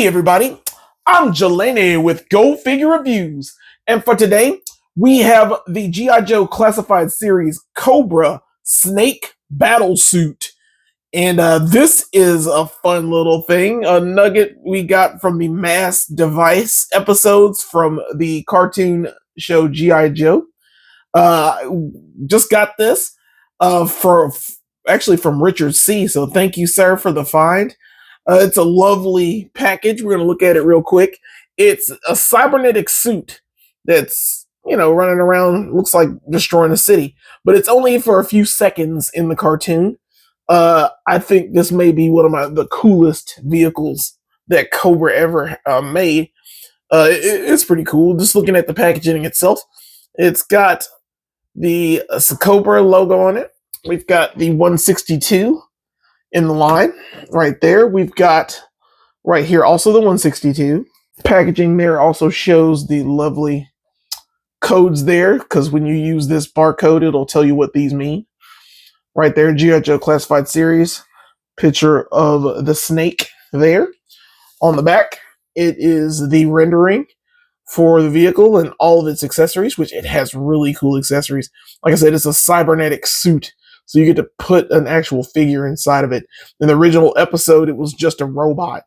Hey everybody, I'm Jelani with Go Figure Reviews, and for today we have the G.I. Joe Classified Series Cobra Snake Battle Suit. And this is a fun little thing, a nugget we got from the Mass Device episodes from the cartoon show G.I. Joe. Just got this actually from Richard C. So thank you, sir, for the find. It's a lovely package. We're going to look at it real quick. It's a cybernetic suit that's, running around, looks like destroying a city, but it's only for a few seconds in the cartoon. I think this may be one of the coolest vehicles that Cobra ever made. It's pretty cool. Just looking at the packaging itself, it's got the Cobra logo on it. We've got the 162 in the line right there. We've got right here also the 162. Packaging there also shows the lovely codes there, because when you use this barcode, it'll tell you what these mean. Right there, G.I. Joe Classified Series. Picture of the snake there. On the back, it is the rendering for the vehicle and all of its accessories, which it has really cool accessories. Like I said, it's a cybernetic suit, so you get to put an actual figure inside of it. In the original episode, it was just a robot.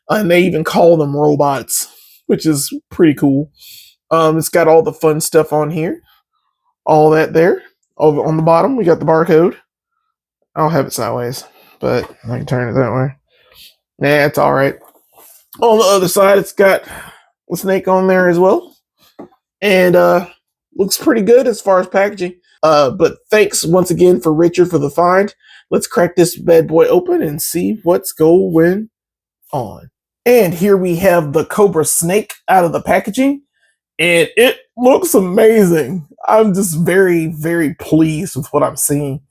And they even call them robots, which is pretty cool. It's got all the fun stuff on here. All that there. Over on the bottom, we got the barcode. I'll have it sideways, but I can turn it that way. Nah, it's alright. On the other side, it's got the snake on there as well. And looks pretty good as far as packaging. But thanks once again for Richard for the find. Let's crack this bad boy open and see what's going on. And here we have the Cobra Snake out of the packaging. And it looks amazing. I'm just very, very pleased with what I'm seeing.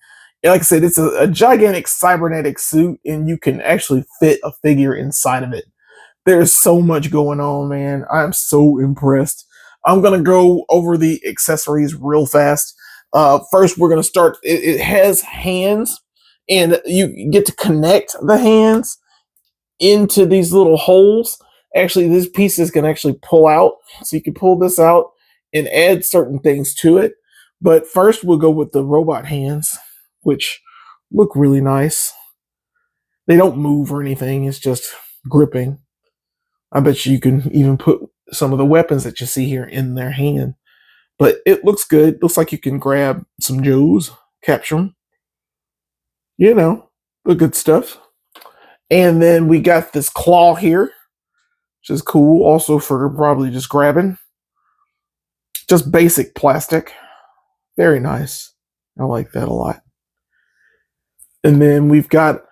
And like I said, it's a gigantic cybernetic suit, and you can actually fit a figure inside of it. There's so much going on, man. I'm so impressed. I'm going to go over the accessories real fast. First, we're going to start. It has hands, and you get to connect the hands into these little holes. Actually, these pieces can actually pull out, so you can pull this out and add certain things to it. But first, we'll go with the robot hands, which look really nice. They don't move or anything. It's just gripping. I bet you can even put some of the weapons that you see here in their hand. But it looks good. Looks like you can grab some Joes, capture them. The good stuff. And then we got this claw here, which is cool. Also for probably just grabbing. Just basic plastic. Very nice. I like that a lot. And then we've got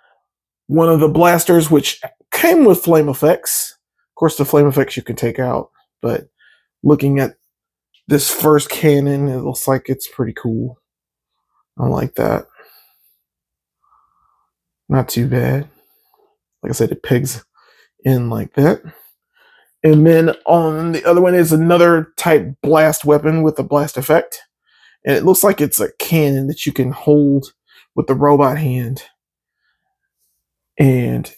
one of the blasters, which came with flame effects. Of course, the flame effects you can take out. But looking at this first cannon, it looks like it's pretty cool. I like that. Not too bad. Like I said, it pegs in like that. And then on the other one is another type blast weapon with a blast effect. And it looks like it's a cannon that you can hold with the robot hand. And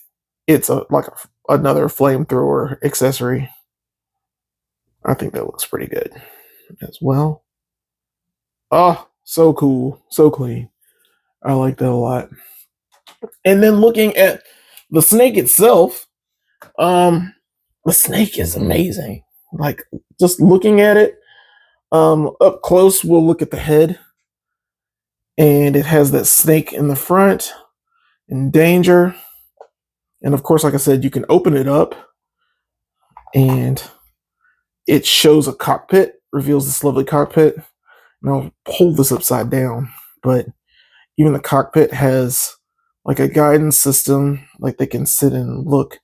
it's another flamethrower accessory. I think that looks pretty good as well. Oh, so cool. So clean. I like that a lot. And then looking at the snake itself, the snake is amazing. Like, just looking at it, up close, we'll look at the head. And it has that snake in the front, in danger. And of course, like I said, you can open it up. And it shows a cockpit, reveals this lovely cockpit. And I'll hold this upside down. But even the cockpit has like a guidance system, like they can sit and look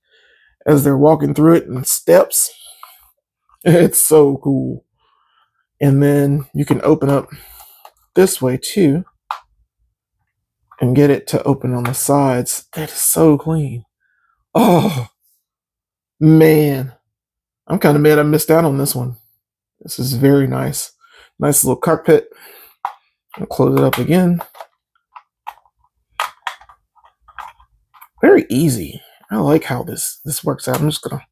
as they're walking through it in steps. It's so cool. And then you can open up this way too and get it to open on the sides. That is so clean. Oh, man. I'm kind of mad I missed out on this one. This is very nice. Nice little cockpit. I'll close it up again. Very easy. I like how this works out. I'm just going to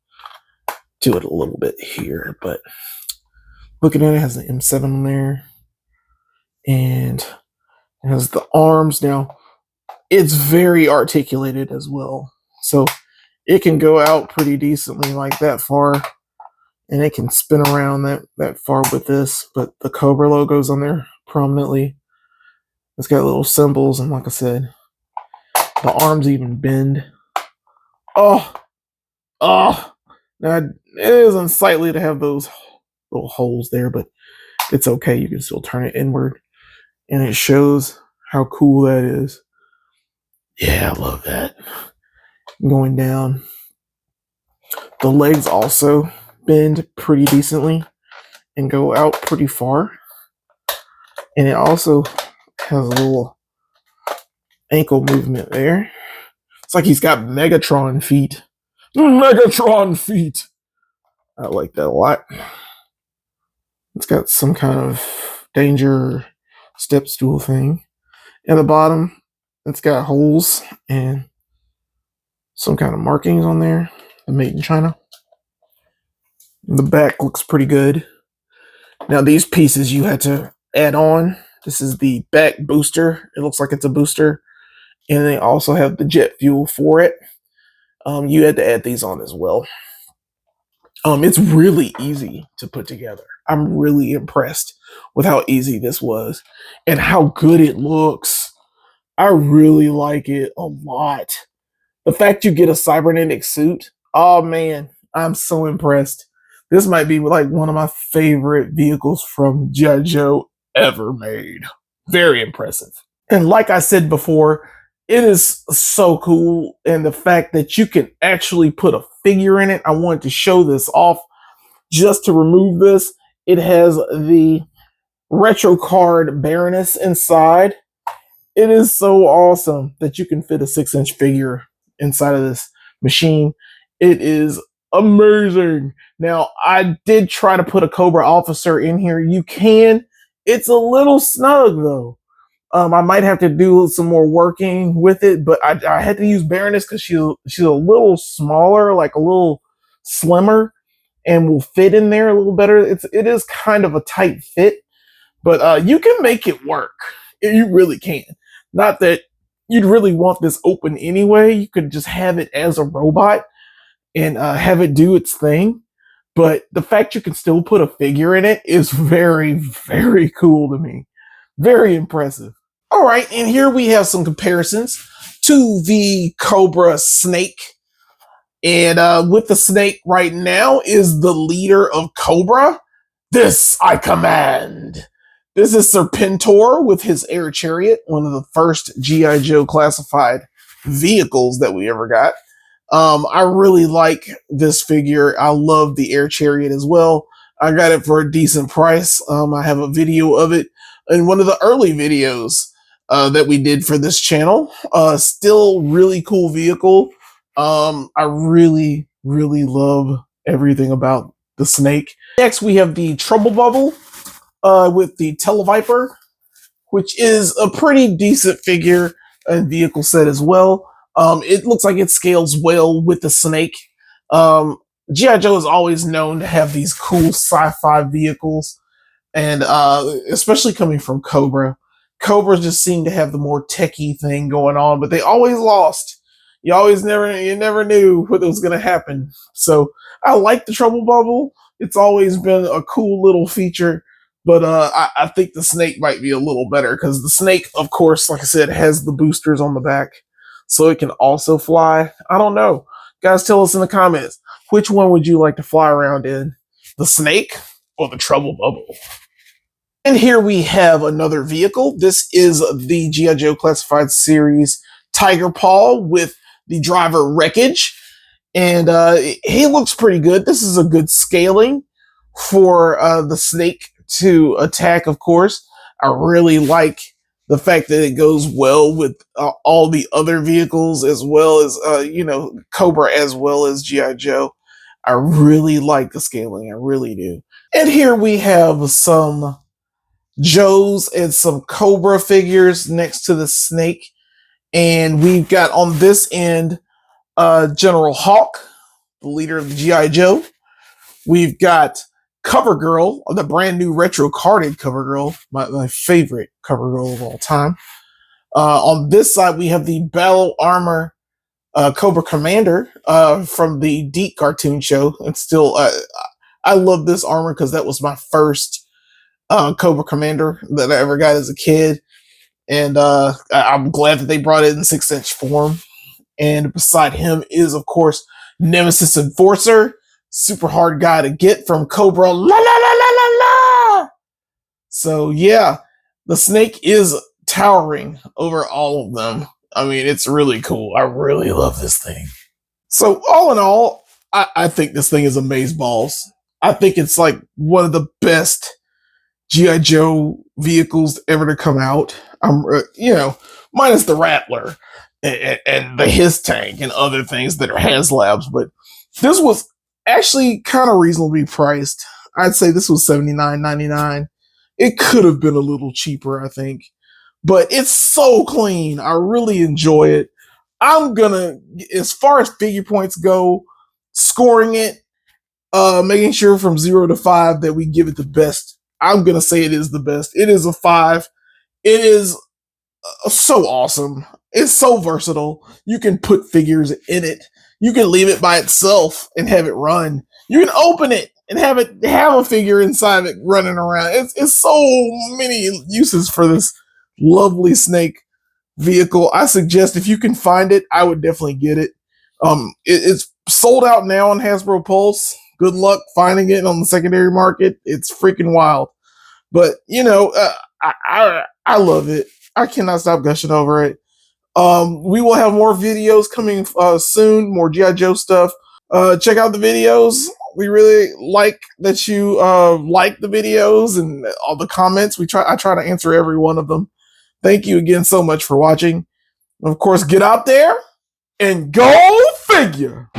to it a little bit here, but looking at it, has an M7 on there, and it has the arms. Now, it's very articulated as well, so it can go out pretty decently, like that far, and it can spin around that far with this. But the Cobra logo's on there prominently. It's got little symbols, and like I said, the arms even bend. Oh, oh! Now it is unsightly to have those little holes there, but it's okay. You can still turn it inward, and it shows how cool that is. Yeah, I love that. Going down, the legs also bend pretty decently and go out pretty far, and it also has a little ankle movement there. It's like he's got Megatron feet. Megatron feet. I like that a lot. It's got some kind of danger step stool thing. At the bottom, it's got holes and some kind of markings on there. Made in China. The back looks pretty good. Now these pieces you had to add on. This is the back booster. It looks like it's a booster. And they also have the jet fuel for it. You had to add these on as well. It's really easy to put together. I'm really impressed with how easy this was and how good it looks. I really like it a lot. The fact you get a cybernetic suit, oh man, I'm so impressed. This might be like one of my favorite vehicles from G.I. Joe ever made. Very impressive. And like I said before, it is so cool. And the fact that you can actually put a figure in it, I wanted to show this off just to remove this. It has the retro card Baroness inside. It is so awesome that you can fit a 6-inch figure inside of this machine. It is amazing. Now, I did try to put a Cobra officer in here. You can. It's a little snug, though. I might have to do some more working with it, but I had to use Baroness because she's a little smaller, like a little slimmer, and will fit in there a little better. It is kind of a tight fit, but you can make it work. You really can. Not that you'd really want this open anyway. You could just have it as a robot and have it do its thing. But the fact you can still put a figure in it is very, very cool to me. Very impressive. All right, and here we have some comparisons to the Cobra Snake. And with the Snake right now is the leader of Cobra. This I command. This is Serpentor with his air chariot, one of the first G.I. Joe classified vehicles that we ever got. I really like this figure. I love the air chariot as well. I got it for a decent price. I have a video of it in one of the early videos that we did for this channel. Still really cool vehicle. I really, really love everything about the Snake. Next, we have the Trouble Bubble with the Televiper, which is a pretty decent figure and vehicle set as well. It looks like it scales well with the Snake. G.I. Joe is always known to have these cool sci-fi vehicles, and especially coming from Cobra. Cobra just seemed to have the more techie thing going on, but they always lost. You never knew what was going to happen. So I like the Trouble Bubble. It's always been a cool little feature, but I think the Snake might be a little better because the Snake, of course, like I said, has the boosters on the back, so it can also fly. I don't know. Guys, tell us in the comments, which one would you like to fly around in? The Snake or the Trouble Bubble? And here we have another vehicle. This is the G.I. Joe Classified Series Tiger Paw with the driver Wreckage. And he looks pretty good. This is a good scaling for the Snake to attack, of course. I really like the fact that it goes well with all the other vehicles, as well as, Cobra, as well as G.I. Joe. I really like the scaling. I really do. And here we have some Joes and some Cobra figures next to the Snake. And we've got on this end General Hawk, the leader of the G.I. Joe. We've got CoverGirl, the brand new retro carded CoverGirl, my favorite CoverGirl of all time. On this side, we have the Battle Armor Cobra Commander from the Deke cartoon show. And still, I love this armor because that was my first Cobra Commander that I ever got as a kid. And I'm glad that they brought it in 6-inch form. And beside him is, of course, Nemesis Enforcer, super hard guy to get from Cobra. La la la la la la. So yeah, the snake is towering over all of them. I mean, it's really cool. I really love this thing. So all in all, I think this thing is amazeballs. I think it's like one of the best G.I. Joe vehicles ever to come out. Minus the Rattler and the His Tank and other things that are HasLabs, but this was actually kind of reasonably priced. I'd say this was $79.99. It could have been a little cheaper, I think, but it's so clean. I really enjoy it. I'm gonna, as far as figure points go, scoring it, making sure from 0 to 5 that we give it the best. I'm gonna say it is the best. It is a 5. It is so awesome. It's so versatile. You can put figures in it. You can leave it by itself and have it run. You can open it and have a figure inside it running around. It's so many uses for this lovely snake vehicle. I suggest if you can find it, I would definitely get it. It's sold out now on Hasbro Pulse. Good luck finding it on the secondary market. It's freaking wild. But I love it. I cannot stop gushing over it. We will have more videos coming soon, more G.I. Joe stuff. Check out the videos. We really like that you like the videos and all the comments. I try to answer every one of them. Thank you again so much for watching. Of course, get out there and go figure.